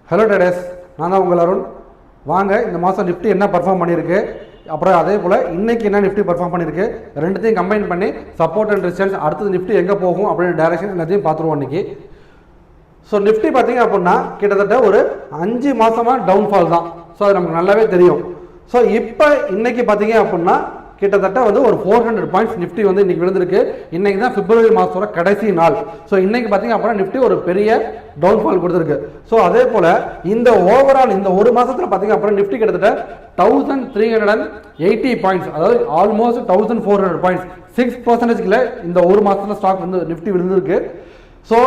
Hello traders, நான் தான் உங்கள் அருண். வாங்க இந்த மாதம் நிஃப்டி என்ன பர்ஃபார்ம் பண்ணியிருக்கு, அப்புறம் அதே போல் இன்றைக்கி என்ன நிஃப்டி பர்ஃபார்ம் பண்ணியிருக்கு, ரெண்டுத்தையும் கம்பைன் பண்ணி சப்போர்ட் அண்ட் ரெசிஸ்டன்ஸ், அடுத்தது நிஃப்டி எங்கே போகும் அப்படின்னு டைரக்ஷன் எல்லாத்தையும் பார்த்துருவோம் இன்றைக்கி. ஸோ நிஃப்டி பார்த்திங்க அப்படின்னா கிட்டத்தட்ட ஒரு 5 மாதமாக டவுன்ஃபால் தான். ஸோ அது நமக்கு நல்லாவே தெரியும். ஸோ இப்போ இன்றைக்கி பார்த்திங்க அப்படின்னா கிட்டத்தட்ட வந்து ஒரு 400 பாயிண்ட்ஸ் நிஃப்டி வந்து இன்றைக்கி விழுந்திருக்கு. இன்றைக்கி தான் பிப்ரவரி மாதத்தோட கடைசி நாள். ஸோ இன்றைக்கி பார்த்திங்க அப்படின்னா நிஃப்டி ஒரு பெரிய டவுன்ஃபால் கொடுத்துருக்கு. ஸோ அதே போல் இந்த ஓவரால் இந்த ஒரு மாதத்தில் பார்த்திங்க அப்படின்னா நிஃப்டி கிட்டத்தட்ட 1380 பாயிண்ட்ஸ், அதாவது ஆல்மோஸ்ட் 1400 பாயிண்ட்ஸ், 6% இந்த ஒரு மாதத்தில் ஸ்டாக் வந்து நிஃப்டி விழுந்திருக்கு. ஸோ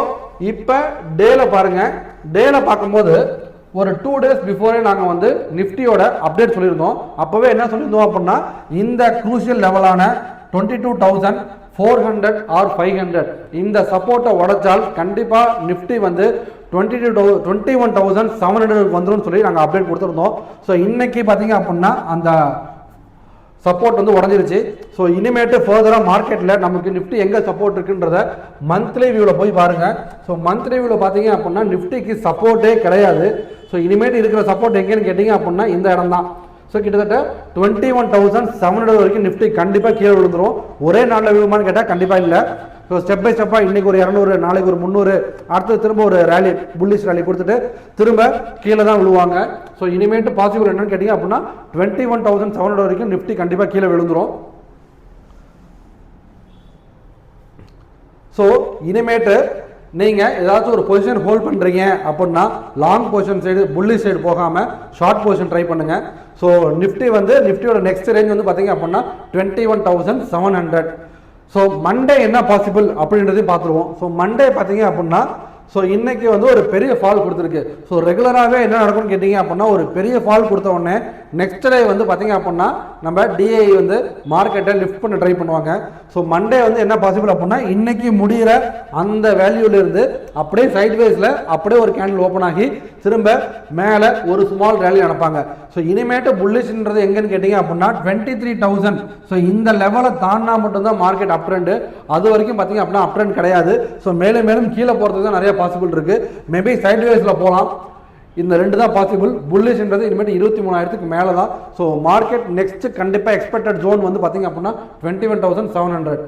இப்போ டேல பாருங்கள், டேல பார்க்கும்போது ஒரு 2 days பிஃபோரே நாங்கள் வந்து நிஃப்டியோட அப்டேட் சொல்லியிருந்தோம். அப்போவே என்ன சொல்லியிருந்தோம் அப்படின்னா இந்த குரூஷியல் லெவலான 22,400 ஆர் 500 இந்த சப்போர்ட்டை உடைச்சால் கண்டிப்பாக நிஃப்டி வந்து 21,700 வந்துடும் சொல்லி நாங்கள் அப்டேட் கொடுத்துருந்தோம். ஸோ இன்னைக்கு பார்த்தீங்க அப்படின்னா அந்த சப்போர்ட் வந்து உடஞ்சிருச்சு. ஸோ இனிமேட்டு ஃபர்தராக மார்க்கெட்டில் நமக்கு நிஃப்டி எங்கே சப்போர்ட் இருக்குன்றத மந்த்லி வியூவில் போய் பாருங்கள். ஸோ மந்த்லி வியூவில் பார்த்தீங்க அப்படின்னா நிஃப்டிக்கு சப்போர்ட்டே கிடையாது. ஸோ இனிமேட்டு இருக்கிற சப்போர்ட் எங்கேன்னு கேட்டிங்க அப்படின்னா இந்த இடம் தான். ஸோ கிட்டத்தட்ட 21,700 வரைக்கும் நிஃப்டி கண்டிப்பாக கீழே விழுந்துடும். ஒரே நாளில் விழுமான்னு கேட்டால் கண்டிப்பாக இல்லை. ஸோ ஸ்டெப் பை ஸ்டெப்பாக இன்றைக்கி ஒரு 200, நாளைக்கு ஒரு 300, அடுத்து திரும்ப ஒரு ரேலி, புல்லிஷ் ரேலி கொடுத்துட்டு திரும்ப கீழே தான் விழுவாங்க. ஸோ இனிமேட்டு பாசிபிள் என்னன்னு கேட்டிங்க அப்படின்னா 21,700 வரைக்கும் நிஃப்டி கண்டிப்பாக கீழே விழுந்துடும். ஸோ இனிமேட்டு நீங்கள் ஏதாச்சும் ஒரு பொசிஷன் ஹோல்ட் பண்ணுறீங்க அப்படின்னா long position side, bullish side போகாமல் ஷார்ட் பொசிஷன் ட்ரை பண்ணுங்கள். ஸோ நிஃப்டி வந்து நிஃப்டியோட நெக்ஸ்ட் ரேஞ்ச் வந்து பார்த்தீங்க அப்படின்னா 21,700. ஸோ மண்டே என்ன பாசிபிள் அப்படின்றதையும் பார்த்துருவோம். ஸோ மண்டே பார்த்தீங்க அப்படின்னா ஸோ இன்றைக்கி வந்து ஒரு பெரிய ஃபால் கொடுத்துருக்கு. ஸோ ரெகுலராகவே என்ன நடக்கும்னு கேட்டிங்க அப்படின்னா ஒரு பெரிய ஃபால் கொடுத்த உடனே நெக்ஸ்ட் டே வந்து பார்த்தீங்க அப்படின்னா நம்ம டிஐ வந்து மார்க்கெட்டை லிஃப்ட் பண்ண ட்ரை பண்ணுவாங்க. ஸோ மண்டே வந்து என்ன பாசிபிள் அப்படின்னா இன்றைக்கி முடிகிற அந்த வேல்யூலேருந்து அப்படியே சைட்வேஸில் அப்படியே ஒரு கேண்டில் ஓப்பன் ஆகி திரும்ப மேலே ஒரு ஸ்மால் ரேலி நடப்பாங்க. ஸோ இனிமேட்டு புல்லிஷ்ன்றது எங்கன்னு கேட்டிங்க அப்படின்னா 23,000. ஸோ இந்த லெவலை தாண்டினா மட்டும்தான் மார்க்கெட் அப் ட்ரெண்டு. அது வரைக்கும் பார்த்தீங்க அப்படின்னா அப் ட்ரெண்ட் கிடையாது. ஸோ மேலும் மேலும் கீழே போகிறதுக்கு தான் நிறைய பாசிபிள் இருக்கு. மேபி சைட்வேஸில் போகலாம். இந்த ரெண்டு தான் பாசிபிள். புல்லிஷ்ன்றது இனிமேட்டு 23,000க்கு மேலே தான். ஸோ மார்க்கெட் நெக்ஸ்ட் கண்டிப்பாக எக்ஸ்பெக்டட் ஜோன் வந்து பார்த்தீங்க அப்படின்னா 21,700.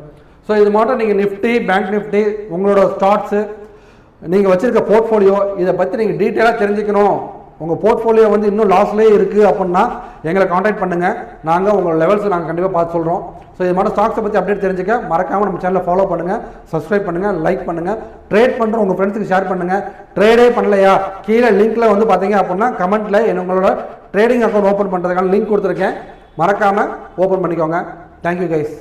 ஸோ இது மட்டும் நீங்கள் நிஃப்டி, பேங்க் நிஃப்டி, உங்களோட ஸ்டாக்ஸு, நீங்கள் வச்சுருக்க போர்ட்ஃபோலியோ, இதை பற்றி நீங்கள் டீட்டெயிலாக தெரிஞ்சுக்கணும், உங்கள் போர்ட்ஃபோலியோ வந்து இன்னும் லாஸ்லேயே இருக்குது அப்படின்னா எங்களை காண்டாக்ட் பண்ணுங்கள். நாங்கள் உங்கள் லெவல்ஸை நாங்கள் கண்டிப்பாக பார்த்து சொல்கிறோம். ஸோ இது மாதிரி ஸ்டாக்ஸை பற்றி அப்டேட் தெரிஞ்சுக்க மறக்காமல் நம்ம சேனலை ஃபாலோ பண்ணுங்கள், சப்ஸ்கிரைப் பண்ணுங்கள், லைக் பண்ணுங்கள், ட்ரேட் பண்ணுற உங்கள் ஃப்ரெண்ட்ஸுக்கு ஷேர் பண்ணுங்கள். ட்ரேடே பண்ணலையா கீழே லிங்க்கில் வந்து பார்த்தீங்க அப்படின்னா கமெண்ட்டில் உங்களோட ட்ரேடிங் அக்கௌண்ட் ஓப்பன் பண்ணுறதுக்கான லிங்க் கொடுத்துருக்கேன், மறக்காமல் ஓப்பன் பண்ணிக்கோங்க. Thank you guys.